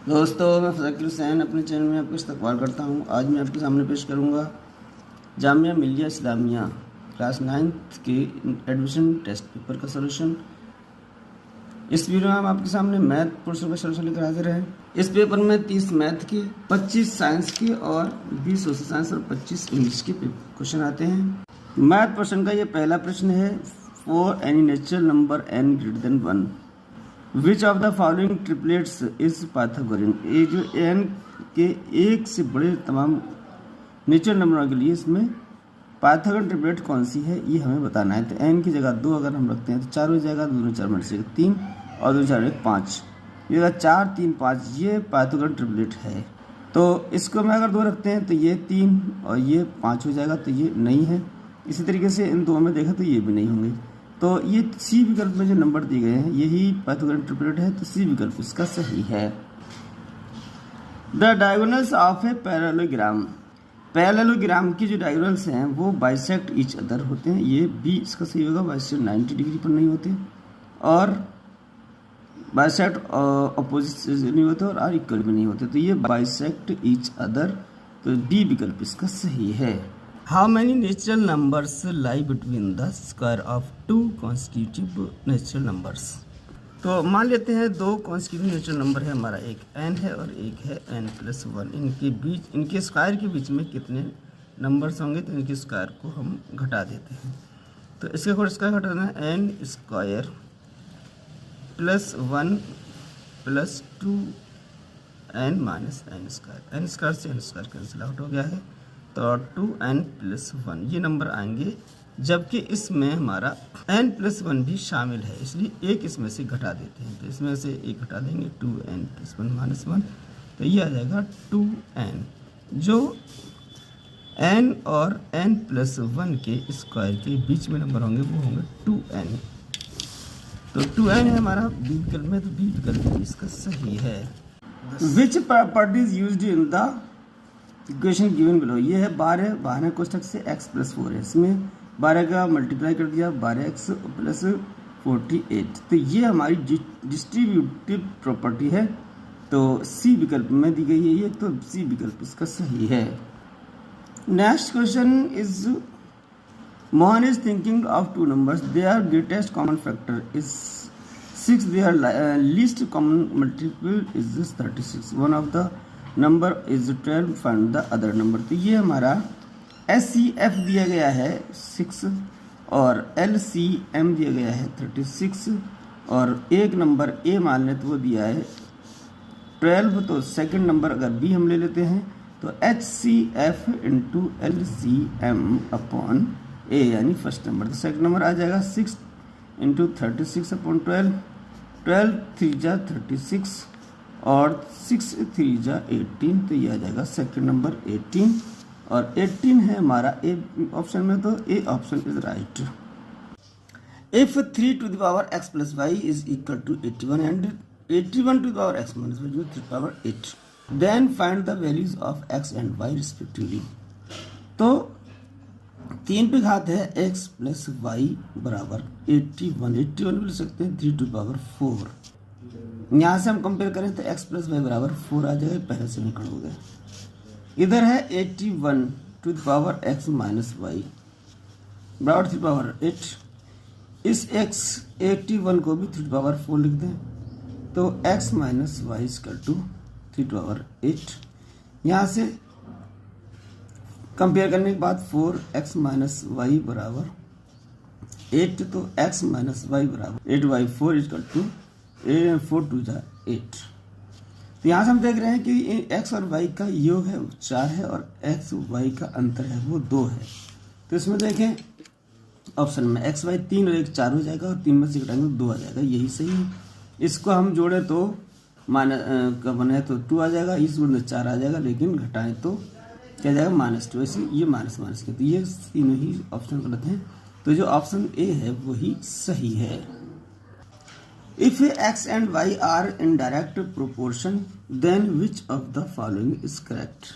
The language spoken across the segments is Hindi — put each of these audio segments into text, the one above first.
दोस्तों, मैं फ़ज़ाकिर हुसैन अपने चैनल में आपका इस्तकबाल करता हूँ। आज मैं आपके सामने पेश करूँगा जामिया मिलिया इस्लामिया क्लास 9th के एडमिशन टेस्ट पेपर का सलूशन। इस वीडियो में हम आपके सामने मैथ पोर्शन का सलूशन लेकर हाजिर हैं। इस पेपर में 30 मैथ के, 25 साइंस के और 20 सोशल साइंस और 25 इंग्लिश के क्वेश्चन आते हैं। मैथ पोर्शन का ये पहला प्रश्न है, for any natural number n greater than 1 which of the following triplets is Pythagorean. ये जो n के एक से बड़े तमाम नेचुरल नंबरों के लिए इसमें पाइथागोरियन ट्रिपलेट कौन सी है ये हमें बताना है। तो n की जगह 2 अगर हम रखते हैं तो 4 हो जाएगा, 2 4 मिनट से 3 और 2 4 1 5, ये 4 3 5 ये पाइथागोरियन ट्रिपलेट है। तो इसको में अगर 2 रखते हैं तो ये 3 और ये 5 हो जाएगा, तो ये नहीं है। इसी तरीके से इन दो में देखें तो ये भी नहीं होंगे। तो ये सी विकल्प में जो नंबर दिए गए हैं यही पाइथागोरियन ट्रिपलेट है, तो सी विकल्प इसका सही है। The diagonals of a parallelogram, parallelogram की जो डायगोनल्स हैं वो बाइसेक्ट ईच अदर होते हैं। ये बी इसका सही होगा, बाइसेक्ट 90 डिग्री पर नहीं होते और बाइसेक्ट अपोजिट नहीं होते और आर इक्वल भी नहीं होते, तो ये बाइसेक्ट ईच अदर, तो बी विकल्प इसका सही है। How many natural numbers lie between the square of 2 constitutive natural numbers. तो मान लेते हैं 2 कॉन्स्टिट्यूटिव नेचुरल नंबर है हमारा, एक n है और एक है n+1। इनके बीच, इनके स्क्वायर के बीच में कितने नंबर्स होंगे, तो इनके स्क्वायर को हम घटा देते हैं। तो इसके को स्क्वायर घटाना है n² +1 + 2n - n²। n² से n² कैंसिल आउट हो गया है, तो 2n+1 ये नंबर आएंगे, जबकि इसमें हमारा n+1 भी शामिल है, इसलिए एक इसमें से घटा देते हैं। तो इसमें से एक घटा देंगे, 2n+1 - 1, तो ये आ जाएगा 2n। जो n और n+1 के स्क्वायर के बीच में नंबर होंगे वो होंगे 2n। तो 2n है हमारा बी विकल्प में, तो बी विकल्प इसका सही है। विच properties used in the equation given below. ये है 12 कोष्ठक से x+4 है, इसमें 12 का मल्टीप्लाई कर दिया 12x + 48, तो ये हमारी डिस्ट्रीब्यूटिव प्रॉपर्टी है, तो सी विकल्प में दी गई है ये, तो सी विकल्प इसका सही है। Next question is, Mohan is thinking of 2 numbers, their greatest common factor is 6, their least common multiple is 36, one of the number is 12, find the other number. तो ये हमारा SCF दिया गया है 6 और LCM दिया गया है 36 और एक नंबर A मान लें तो वो दिया है 12, तो सेकंड नंबर अगर B हम ले लेते हैं तो HCF × LCM/A यानी फर्स्ट नंबर। तो सेकंड नंबर आ जाएगा 6 × 36/12, 12 3 जा 36 और 6 3 जा 18, तो ये आ जाएगा सेकंड नंबर 18 और 18 है हमारा ए ऑप्शन में, तो a option is right. If 3 to the power x + y is equal to 81 and 81 to the power x - y is 3 to the power 8, then find the values of x and y respectively। तो 3 पे घात है x + y बराबर 81 भी ले सकते हैं 3 to the power 4। यहाँ से हम कंपेयर करें तो x + y बराबर 4 आ जाएगा, पहले से निकल हो गया। इधर है 81 to the power x - y बराबर 3 to the power 8, इस x 81 को भी 3 to the power 4 लिख दें, तो x - y = 3 to the power 8। यहाँ से कंपेयर करने के बाद 4x - y बराबर 8, तो x - y बराबर 8/4 = 4 2 जा 8। तो यहाँ से हम देख रहे हैं कि x और y का योग है 4 है और x y का अंतर है वो 2 है। तो इसमें देखें ऑप्शन में x y 3 और 1 4 हो जाएगा और 3 में से घटाएंगे 2 आ जाएगा, यही सही है। इसको हम जोड़े तो का बने तो 2 आ जाएगा, इस गुण 4 आ जाएगा, लेकिन घटाएं तो क्या जाएगा -2, ऐसे ये माइनस के, तो ये तीनों ही ऑप्शन गलत हैं, तो जो ऑप्शन ए है वही सही है। If x and y are in direct proportion, then which of the following is correct?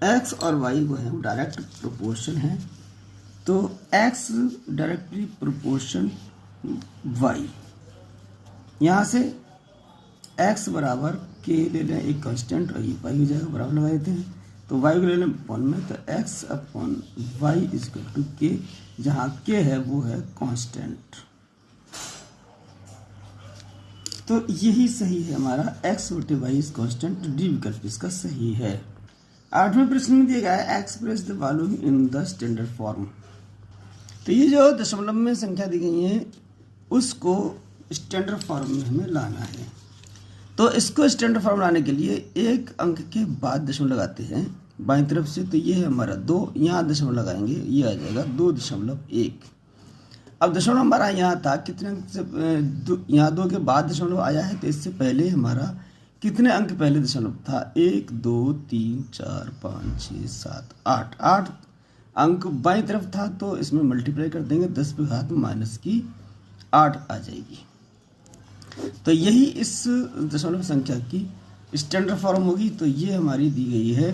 x और y वो है डायरेक्ट प्रोपोर्शन है, तो x डायरेक्टली प्रोपोर्शन y, यहाँ से x बराबर के ले लें एक कांस्टेंट और ये वाई हो जाएगा, बराबर लगा देते हैं। तो वाई को ले लें अपॉन में, तो x upon y is equal to k, जहाँ के है वो है कांस्टेंट। तो यही सही है हमारा, एक्स बटे वाई इज कांस्टेंट, डी विकल्प इसका सही है। 8वें प्रश्न में दिया गया है express the following in the standard form. तो ये जो दशमलव में संख्या दी गई है उसको स्टैंडर्ड फॉर्म में हमें लाना है। तो इसको स्टैंडर्ड फॉर्म लाने के लिए एक अंक के बाद दशमलव लगाते हैं बाईं तरफ से, तो ये है हमारा 2, यहाँ दशमलव लगाएंगे, ये आ जाएगा 2.1। अब दशमलव हमारा यहाँ था कितने अंक से, यहाँ 2 के बाद दशमलव आया है, तो इससे पहले हमारा कितने अंक पहले दशमलव था, 1 2 3 4 5 6 7 8, 8 अंक बाईं तरफ था, तो इसमें मल्टीप्लाई कर देंगे, 10 पे घात माइनस की 8 आ जाएगी। तो यही इस दशमलव संख्या की स्टैंडर्ड फॉर्म होगी। तो ये हमारी दी गई है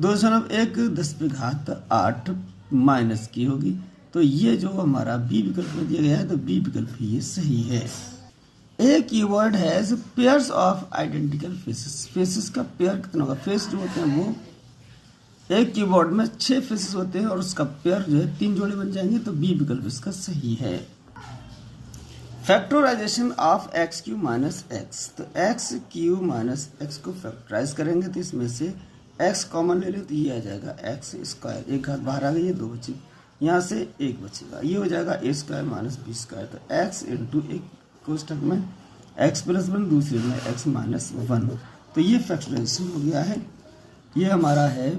2.1 10 पे घात 8 माइनस की होगी। तो ये जो हमारा बी विकल्प में दिया गया है, तो बी विकल्प ये सही है। A cuboid has pairs of identical faces. Faces का पेयर कितना होगा, फेस जो होते हैं वो एक कीबोर्ड में 6 फेसेस होते हैं और उसका पेयर जो है 3 जोड़े बन जाएंगे। तो बी विकल्प इसका सही है। Factorization of x cube minus x. तो एक्स क्यू माइनस एक्स को फैक्टराइज करेंगे तो इसमें से एक्स कॉमन ले लें, तो ये आ जाएगा एक्स स्क्वायर, एक घात बाहर आ गई है, 2 बची, यहाँ से 1 बचेगा, ये हो जाएगा ए स्क्वायर माइनस बी स्क्वायर। तो एक्स इंटू एक कोष्टक में एक्स प्लस 1, दूसरे में एक्स माइनस 1। तो ये फैक्टराइजेशन हो गया है। ये हमारा है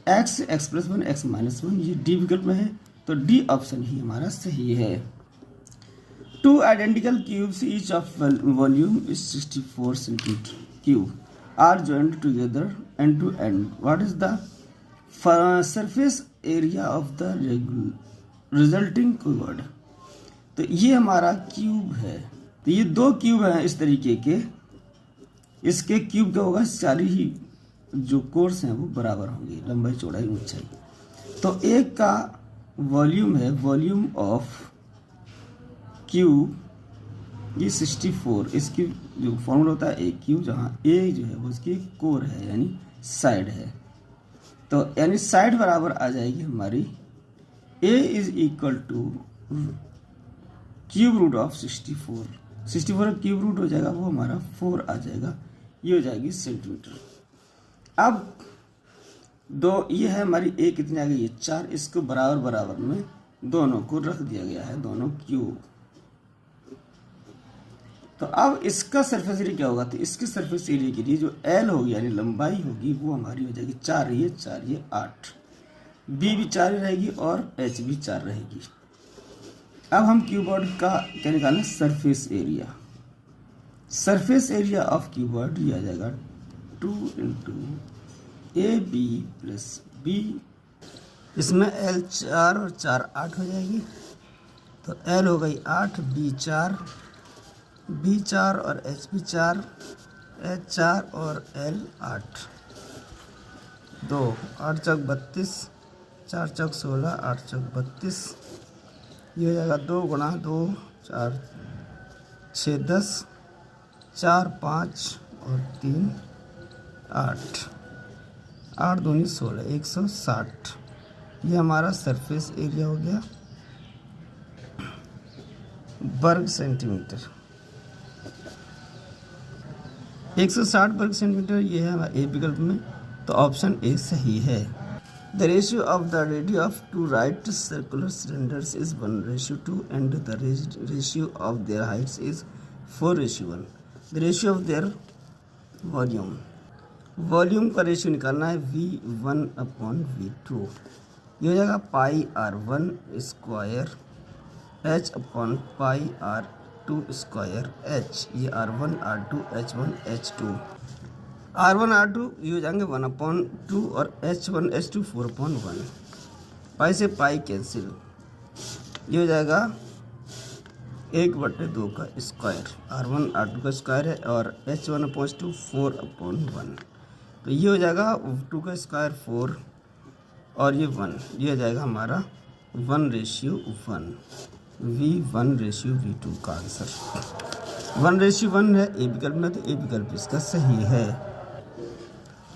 एक्स प्लस 1 एक्स माइनस 1, ये डी विकल्प में है। तो डी ऑप्शन ही हमारा सही है। 2 identical cubes each of volume is 64 centimetre cube are joined together end to end. What is the surface area of the resulting cube. तो ये हमारा क्यूब है। तो ये 2 क्यूब हैं इस तरीके के, इसके क्यूब का होगा 40 ही जो कोर्स हैं वो बराबर होंगे, लंबाई चौड़ाई ऊंचाई। तो एक का वॉल्यूम है, वॉल्यूम ऑफ क्यूब ये 64, इसकी जो फॉर्मूला होता है ए क्यूब, जहाँ ए जो है वो उसकी कोर है यानी साइड है। तो यानी साइड बराबर आ जाएगी हमारी a is equal to cube root of 64। 64 cube root हो जाएगा वो हमारा 4 आ जाएगा, ये हो जाएगी सेंटीमीटर। अब ये है हमारी ए कितनी आ गई है 4, इसको बराबर बराबर में दोनों को रख दिया गया है, दोनों क्यूब। तो अब इसका सरफेस एरिया क्या होगा, तो इसके सरफेस एरिया के लिए जो एल होगी यानी लंबाई होगी वो हमारी हो जाएगी 4, ये 4 ये 8, बी भी 4 रहेगी और एच भी 4 रहेगी। अब हम क्यूबॉइड का क्या निकालना, surface area. Surface area of cuboid ये आ जाएगा 2 into a b plus b, इसमें एल 4 और 4 8 हो जाएगी। तो एल हो गई 8, बी 4 और एच भी 4, एच 4 और एल 8, 2 8 चौक 32, 4 चौक 16, 8 चौक 32, ये हो जाएगा 2 गुणा 2 4 6 10, 4 5 और 3 8, 8 दूनी 16, 160। ये हमारा सरफेस एरिया हो गया वर्ग सेंटीमीटर, 160 वर्ग सेंटीमीटर। ये है हमारा ए विकल्प में, तो ऑप्शन ए सही है। The ratio of the radius of 2 right circular cylinders is 1:2 and the ratio of their Heights is 4:1। The ratio of their volume, volume का रेशियो निकालना है V1/V2। ये हो जाएगा पाई R1 square H upon pi R2 square H। ये R1 R2 H1 H2, R1 R2 ये हो जाएंगे 1/2 और H1 H2 4/1। पाई से पाई कैंसिल, ये हो जाएगा 1/2 का स्क्वायर, R1 R2 का स्क्वायर है और H1/2 4/1। तो ये हो जाएगा 2 का स्क्वायर 4 और ये 1, ये हो जाएगा हमारा 1:1। V1:V2 का आंसर 1:1 है ए विकल्प में, तो ए विकल्प इसका सही है।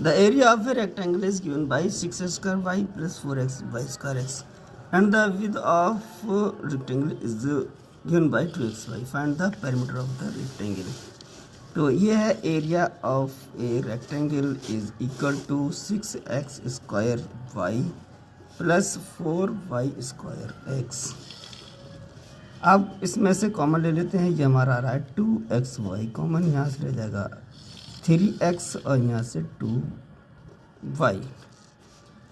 The area of a rectangle is given by 6x² y + 4xy² x and the width of rectangle is given by 2xy. Find the perimeter of the rectangle. तो ये है area of a rectangle is equal to 6x² y + 4y² x। अब इसमें से कॉमन ले लेते हैं, ये हमारा आ रहा है 2xy कॉमन, यहाँ से रह जाएगा 3x और यहाँ से 2y।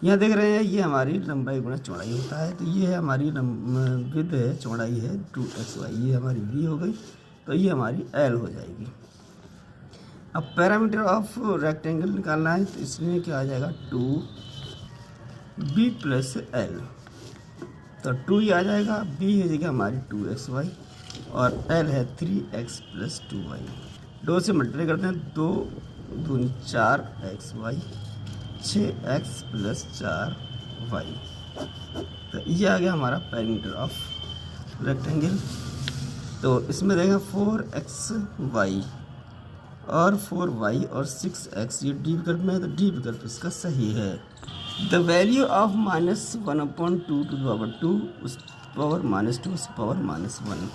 यहाँ देख रहे हैं ये हमारी लंबाई गुणा चौड़ाई होता है, तो ये है हमारी विड्थ है, चौड़ाई है 2xy, ये हमारी v हो गई, तो ये हमारी l हो जाएगी। अब पैरामीटर ऑफ रेक्टेंगल निकालना है, तो इसमें क्या आ जाएगा 2b + l, तो 2 ही आ जाएगा, b है जगह हमारी 2xy और l है 3x + 2y। 2 से मल्टीप्लाई करते हैं, 2 दूनी 4xy 6x + 4y, तो ये आ गया हमारा पैरामीटर ऑफ रेक्टेंगल। तो इसमें देखेंगे 4xy और 4y और 6x, ये डी विकल्प में है, तो डी विकल्प इसका सही है। द वैल्यू ऑफ -1/2 उस पावर -2 उस पावर -1।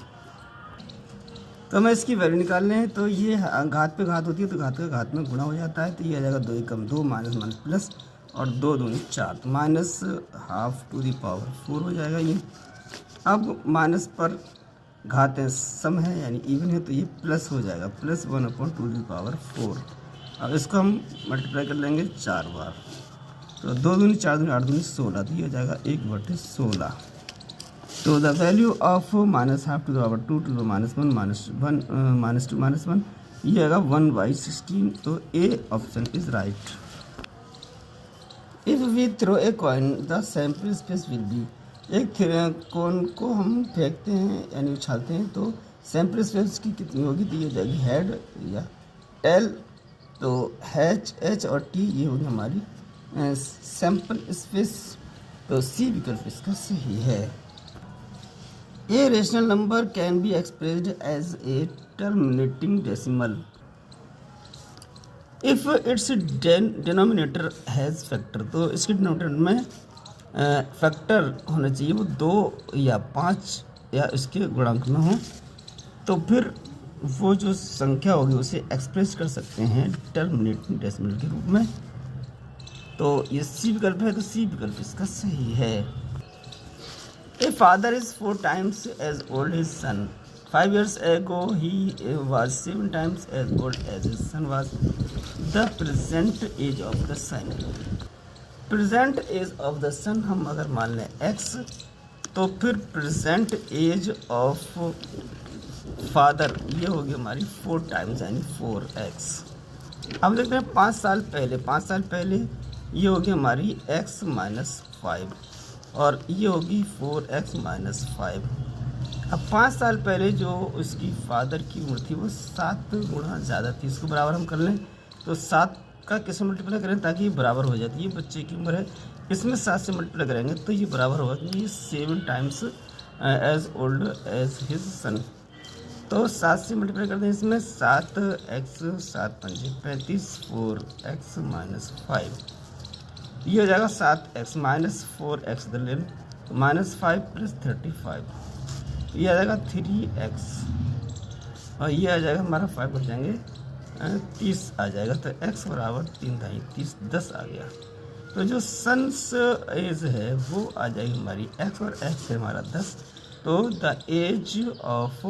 तो हमें इसकी वैल्यू निकालने हैं, तो ये घात पे घात होती है, तो घात का घात में गुणा हो जाता है, तो ये आ जाएगा 2 × 2 -1 प्लस और 2 दूनी 4, तो -12 हो जाएगा ये। अब माइनस पर घात है, सम है यानी इवन है, तो ये प्लस हो जाएगा, +1/2 अब इसको हम मल्टीप्लाई कर लेंगे 4 बार, तो 2 दूनी 4 दूनी 8 दूनी 16, तो ये हो जाएगा 1/16। तो द वैल्यू ऑफ -12 2 × -1 ये आएगा 1/16, तो a option is right. If we throw a coin the sample space will be, एक कॉइन को हम फेंकते हैं यानी उछालते हैं, तो सैम्पल स्पेस की कितनी होगी, तो ये हो जाएगी हेड या टेल, तो एच और टी ये होगी हमारी सैम्पल स्पेस, तो सी विकल्प इसका सही है। A rational number can be expressed as a terminating decimal if its denominator has factor, तो इसके डिनोमिनेटर में फैक्टर होना चाहिए, वो 2 या 5 या इसके गुणांक में हो, तो फिर वो जो संख्या होगी उसे एक्सप्रेस कर सकते हैं टर्मिनेटिंग डेसिमल के रूप में, तो ये सी विकल्प है, तो सी विकल्प इसका सही है। A father is 4 times as old his son. 5 years ago he was 7 times as old as his son was. The present age of the son. Present age of the son हम अगर मान लें x, तो फिर प्रेजेंट एज ऑफ फादर ये होगी हमारी 4 times यानी 4x। अब देखते हैं 5 साल पहले ये होगी हमारी x - 5 और ये होगी 4x - 5। अब 5 साल पहले जो उसकी फादर की उम्र थी वो 7 गुना ज़्यादा थी, इसको बराबर हम कर लें, तो 7 का किससे मल्टीप्लाई करें ताकि ये बराबर हो जाती है, ये बच्चे की उम्र है, इसमें 7 से मल्टीप्लाई करेंगे तो ये बराबर होगा, क्योंकि ये 7 times as old as his son, तो 7 से मल्टीप्लाई करते हैं, इसमें 7x 7 × 5 = 35 4x - 5, ये हो जाएगा 7x -4x इधर ले लें, तो -5 + 35, ये आ जाएगा 3x और ये आ जाएगा हमारा 5 बच जाएंगे 30 आ जाएगा, तो x बराबर 3 × 30 10 आ गया। तो जो सन्स एज है वो आ जाएगी हमारी x और x है हमारा 10, तो the age of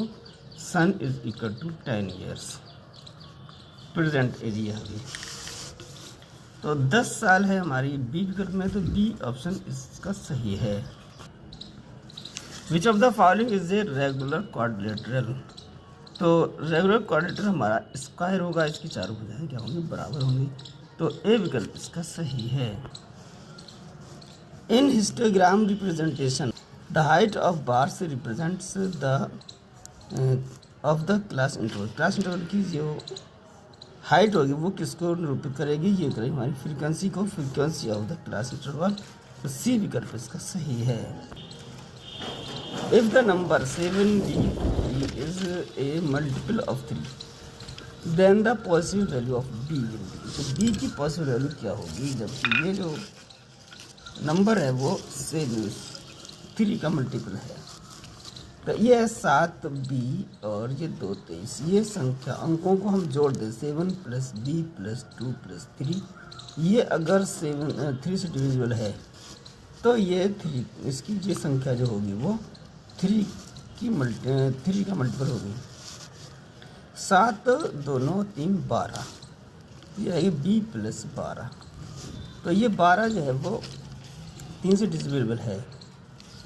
son is equal to 10 years, present age ये होगी, तो 10 साल है हमारी बी विकल्प में, तो बी ऑप्शन इसका सही है। Which of the following is a regular quadrilateral, तो रेगुलर क्वाड्रिलेटरल हमारा स्क्वायर होगा, इसकी चारों भुजाएं क्या होंगी बराबर होंगी, तो ए विकल्प इसका सही है। In histogram representation the height of bars represents the of the class interval की जो हाइट होगी वो किसको निरूपित करेगी, ये करेगी हमारी फ्रीक्वेंसी को, frequency of the class interval, तो सी विकल्प इसका सही है। If the number 7b is a multiple of 3 then the possible value of b will be, तो b की पॉसिबल वैल्यू क्या होगी जबकि ये जो नंबर है वो 3 का मल्टीपल है। तो ये है 7b और ये 2 23, ये संख्या अंकों को हम जोड़ दें 7 + b + 2 + 3, ये अगर 3 से डिविजिबल है तो ये 3 इसकी ये संख्या जो होगी वो 3 का मल्टीपल होगी। 7 2 9 3 12, ये है b + 12, तो ये 12 जो है वो 3 से डिविजिबल है,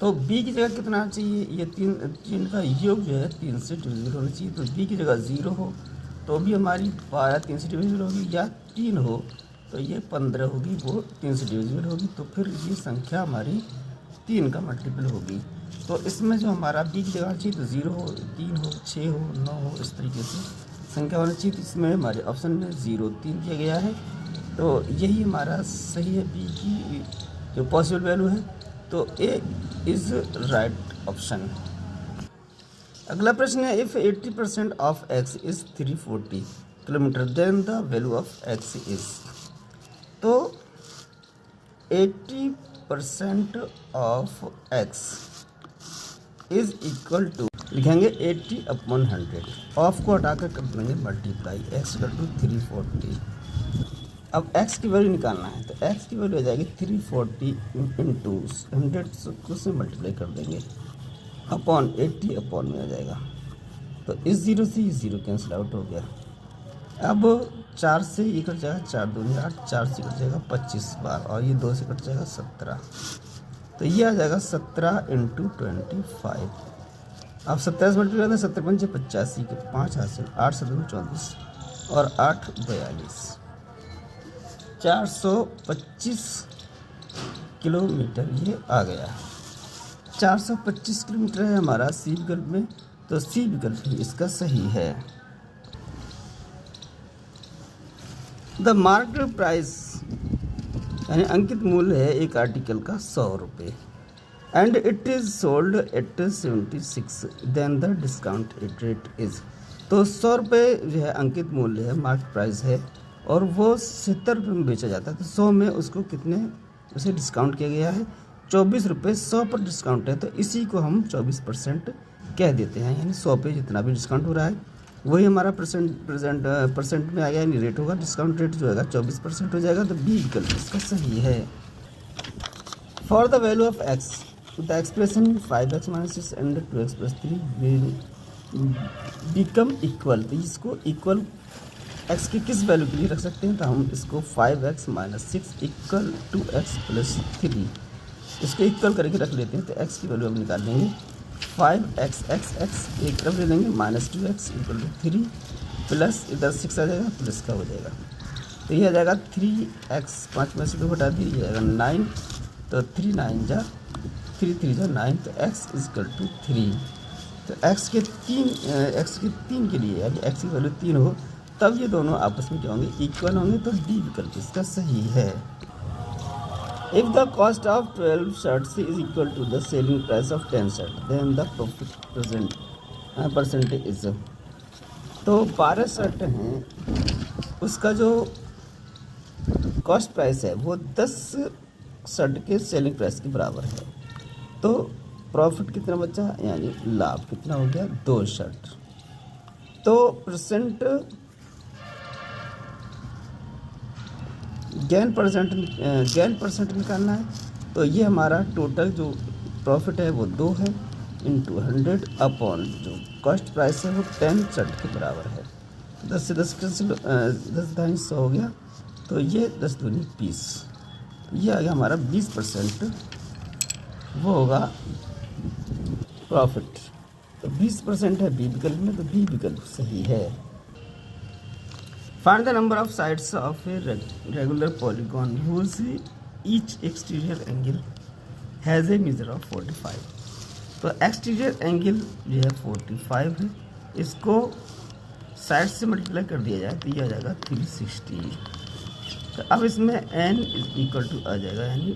तो b की जगह कितना चाहिए, ये 3 का योग जो है 3 से डिविजिबल होना चाहिए, तो b की जगह 0 हो तो भी हमारी 12 3 से डिविजिबल होगी, या 3 हो तो ये 15 होगी, वो 3 से डिविजिबल होगी, तो फिर ये संख्या हमारी 3 का मल्टीपल होगी। तो इसमें जो हमारा b की जगह चाहिए तो 0 हो, 3 हो, 6 हो, 9 हो, इस तरीके से संख्या होना चाहिए। तो इसमें हमारे ऑप्शन में 0 3 दिया गया है, तो यही हमारा सही है, b की जो पॉसिबल वैल्यू है, तो ए इज राइट ऑप्शन। अगला प्रश्न है if 80% of x is 340 kilometre then the value of x is, तो 80% of x is equal to, लिखेंगे 80/100, ऑफ को हटाकर कर देंगे मल्टीप्लाई, x = 340। अब x की वैल्यू निकालना है, तो x की वैल्यू आ जाएगी 340 इंटू 100 से मल्टीप्लाई कर देंगे अपॉन 80 अपॉन में आ जाएगा, तो इस 0 से ये 0 कैंसिल आउट हो गया। अब 4 से ये कट जाएगा, 4 दूनी 8, 4 से कट जाएगा 25 बार, और ये 2 से कट जाएगा 17, तो ये आ जाएगा 17 × 25। अब 27 मल्टीप्लाई करते हैं, 17 × 5 = 85 के 5 हासिल, 8 × 7 = 24 और 8 = 42, 425 किलोमीटर ये आ गया। 425 किलोमीटर है हमारा सी विकल्प में, तो सी विकल्प ही इसका सही है। द मार्केट प्राइस यानी अंकित मूल्य है एक आर्टिकल का 100 रुपये, and it is sold at 76, then the discount rate is, तो 100 रुपये जो है अंकित मूल्य है, मार्केट प्राइस है, और वो 70 रुपये में बेचा जाता है, तो 100 में उसको कितने उसे डिस्काउंट किया गया है, 24 रुपये, 100 पर डिस्काउंट है, तो इसी को हम 24% कह देते हैं, यानी 100 पे जितना भी डिस्काउंट हो रहा है वही हमारा परसेंट में आ गया, यानी रेट होगा, डिस्काउंट रेट जो होगा 24% हो जाएगा, तो बी विकल्प इसका सही है। For the value of x the expression 5x - 6 and 2x + 3 will become equal, तो इसको इक्वल x की किस वैल्यू के लिए रख सकते हैं, तो हम इसको 5x - 6 = 2x + 3 इसको इक्वल करके रख लेते हैं, तो x की वैल्यू हम निकाल लेंगे 5x एक तरफ ले लेंगे, -2x = 3 प्लस इधर 6 आ जाएगा, प्लस का हो जाएगा, तो ये आ जाएगा 3x, 5 में से 2 हटा दिए, ये आएगा 9, तो 3 9 जा 3 3 जा 9, तो x = 3, तो x के 3 के लिए यानी x की वैल्यू 3 हो तब ये दोनों आपस में क्या होंगे, इक्वल होंगे, तो डी विकल्प इसका सही है। If the cost of 12 shirts is equal to the selling price of 10 shirt then the profit percentage is, तो 12 शर्ट हैं, उसका जो कॉस्ट प्राइस है वो 10 शर्ट के सेलिंग प्राइस के बराबर है, तो प्रॉफिट कितना बचा, यानी लाभ कितना हो गया, 2 शर्ट, तो गेन परसेंट निकालना है, तो ये हमारा टोटल जो प्रॉफिट है वो 2 है इंटू 100 अपॉन जो कॉस्ट प्राइस है वो 10 शर्ट के बराबर है, 10 से 10 कैंसिल, 10 दाई 100 हो गया, तो ये 10 दूनी 20, ये आ गया हमारा 20%, वो होगा प्रॉफिट, तो 20% है बी विकल्प में, तो बी विकल्प सही है। Find the number of sides of a regular polygon whose each exterior angle has a measure of 45, तो एक्सटीरियर एंगल जो है 45 है, इसको साइड से मल्टीप्लाई कर दिया जाए तो ये आ जाएगा 360, तो अब इसमें n = आ जाएगा, यानी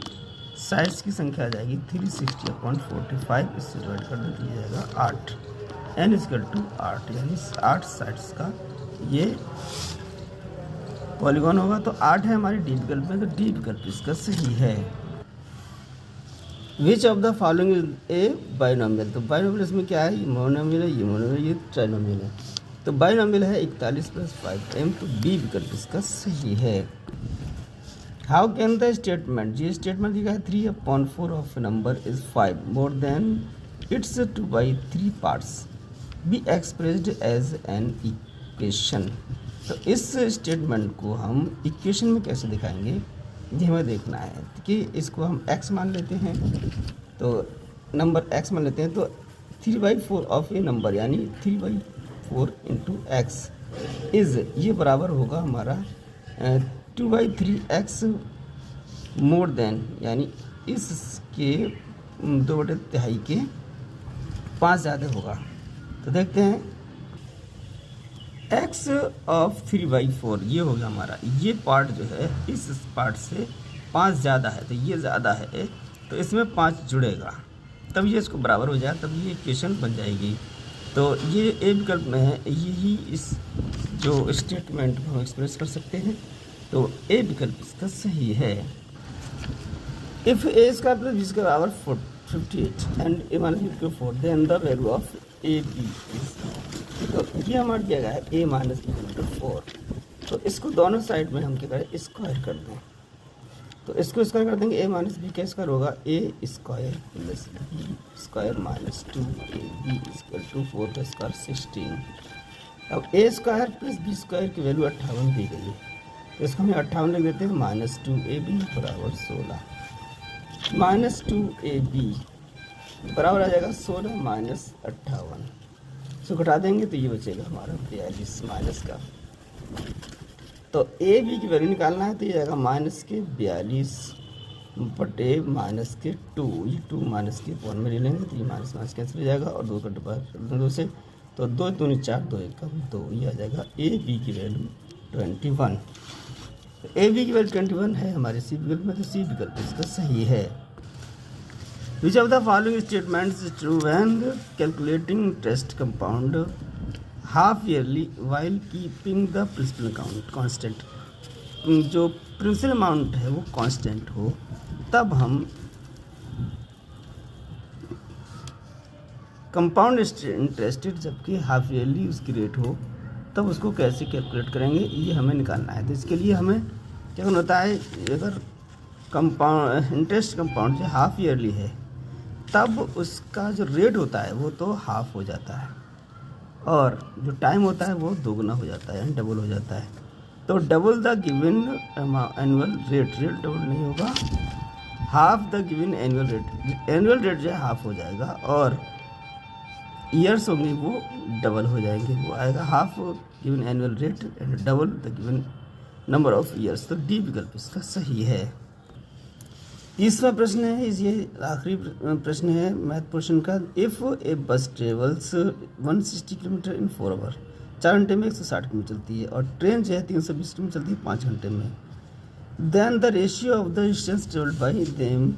साइड्स की संख्या आ जाएगी 360/45, इससे डिवाइड कर दें तो ये जाएगा 8, n इक्वल टू 8, यानी 8 साइड्स का ये पॉलीगॉन होगा। तो 8 है हमारे डी विकल्प में, तो डी विकल्प इसका सही है। Which of the following is a binomial, तो बाइनोमियल इसमें क्या है, ये मोनोमियल है, ये मोनोमियल, ये ट्राइनोमियल है। तो बाइनोमियल है 41 + 5m, तो बी विकल्प इसका सही है। हाउ कैन द स्टेटमेंट, ये स्टेटमेंट दिया है 3/4 of number is 5 more than its 2/3 parts be expressed as an equation. तो इस स्टेटमेंट को हम इक्वेशन में कैसे दिखाएंगे, ये हमें देखना है कि इसको हम x मान लेते हैं, तो नंबर x मान लेते हैं, तो 3/4 ऑफ ए नंबर यानी 3/4 इंटू एक्स इज़, ये बराबर होगा हमारा 2/3x मोर देन, यानी इसके 2/3 के 5 ज़्यादा होगा। तो देखते हैं x ऑफ 3/4 ये हो गया हमारा, ये पार्ट जो है इस पार्ट से 5 ज़्यादा है, तो ये ज़्यादा है, तो इसमें 5 जुड़ेगा, तब ये इसको बराबर हो जाए, तब ये इक्वेशन बन जाएगी। तो ये ए विकल्प में है, यही इस जो स्टेटमेंट को हम एक्सप्रेस कर सकते हैं, तो ए विकल्प इसका सही है। If a square plus b square बराबर 58 and a minus 4 then the value of a b is, तो ये हमारा दिया गया है a माइनस 4, तो इसको दोनों साइड में हम क्या करें, स्क्वायर कर दें, तो इसको स्क्वायर कर देंगे, a माइनस बी का स्क्वायर होगा a square plus b square minus 2ab equal to 4 का स्क्वायर 16। अब a square plus b square की वैल्यू 58 दी गई है, तो इसको हम 58 लिख देते हैं, माइनस 2ab बराबर 16, माइनस 2ab बराबर आ जाएगा 16 माइनस 58, इसको घटा देंगे तो ये बचेगा हमारा 42 माइनस का। तो ए बी की वैल्यू निकालना है, तो ये जाएगा माइनस के 42 बटे माइनस के 2, ये 2 माइनस के 1 में ले लेंगे, तो ये माइनस माइनस कैंसिल हो जाएगा और 2 का डिवाइड कर देंगे 2 से, तो 2 दूनी 4, 2 1 2, ये आ जाएगा ए बी की वैल्यू 21। तो ए बी की वैल्यू 21 है हमारे सी विकल्प में, तो सी विकल्प इसका सही है। Which of the following statements is true when calculating interest compound half yearly while keeping the principal account constant? जो प्रिंसिपल अमाउंट है वो कांस्टेंट हो, तब हम कंपाउंड इंटरेस्टेड जबकि हाफ ईयरली उसकी रेट हो, तब उसको कैसे कैलकुलेट करेंगे, ये हमें निकालना है। तो इसके लिए हमें क्या होता है, अगर कंपाउंड इंटरेस्ट कंपाउंड जो हाफ ईयरली है, तब उसका जो रेट होता है वो तो हाफ हो जाता है, और जो टाइम होता है वो दोगुना हो जाता है, यानी डबल हो जाता है। तो double the given annual rate, rate double नहीं होगा, half the given annual rate, annual rate जो है हाफ हो जाएगा, और ईयर्स होंगे वो डबल हो जाएंगे, वो आएगा half given annual rate and double the given number of years. तो डी विकल्प इसका सही है। तीसरा प्रश्न है, ये आखिरी प्रश्न है मैथ पोर्शन का। इफ़ ए बस ट्रेवल्स 160 किलोमीटर इन 4 आवर, 4 घंटे में 160 किलोमीटर चलती है, और ट्रेन जो है 320 किलोमीटर चलती है 5 घंटे में, then the ratio of the distance travelled by them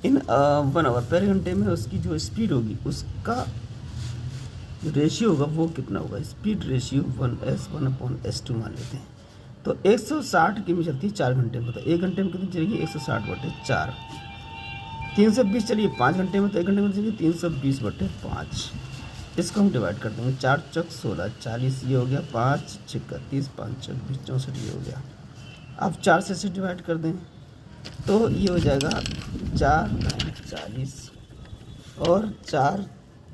in 1 hour, पहले घंटे में उसकी जो स्पीड होगी उसका जो रेशियो होगा वो कितना होगा, स्पीड रेशियो 1/s2 मान लेते हैं। तो 160 किलोमीटर चलती है 4 घंटे में, तो 1 घंटे में कितनी चलेगी, 160/4, 320 चलिए 5 घंटे में, तो 1 घंटे में चलिए 320/5, इसको हम डिवाइड कर देंगे, 4 चौक 16, 40 ये हो गया, 5 6 30, 5 चौक 20, 64 ये हो गया। अब 4 से इसे डिवाइड कर दें तो ये हो जाएगा 4 40 और 4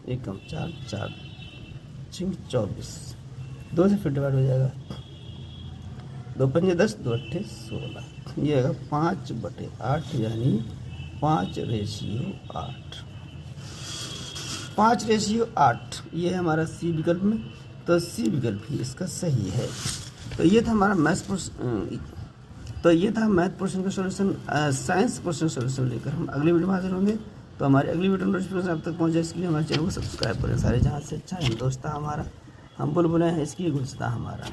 एकम 4 4 6 24, 2 से फिर डिवाइड हो जाएगा, 2 पंजे 10, 2 अट्ठे 16, ये आएगा 5/8, यानी 5:8, 5:8, ये है हमारा सी विकल्प में, तो सी विकल्प ही इसका सही है। तो ये था हमारा मैथ पोर्शन का सॉल्यूशन। साइंस पोर्शन सॉल्यूशन लेकर हम अगले वीडियो में हाजिर होंगे। तो हमारे अगली वीडियो नोटिफिकेशन आप तक पहुँच जाए, इसके लिए हमारे चैनल को सब्सक्राइब करें। सारे जहाँ से अच्छा हिंदुस्तान हमारा, हम बुलबुलें हैं इसकी गुलसिता हमारा।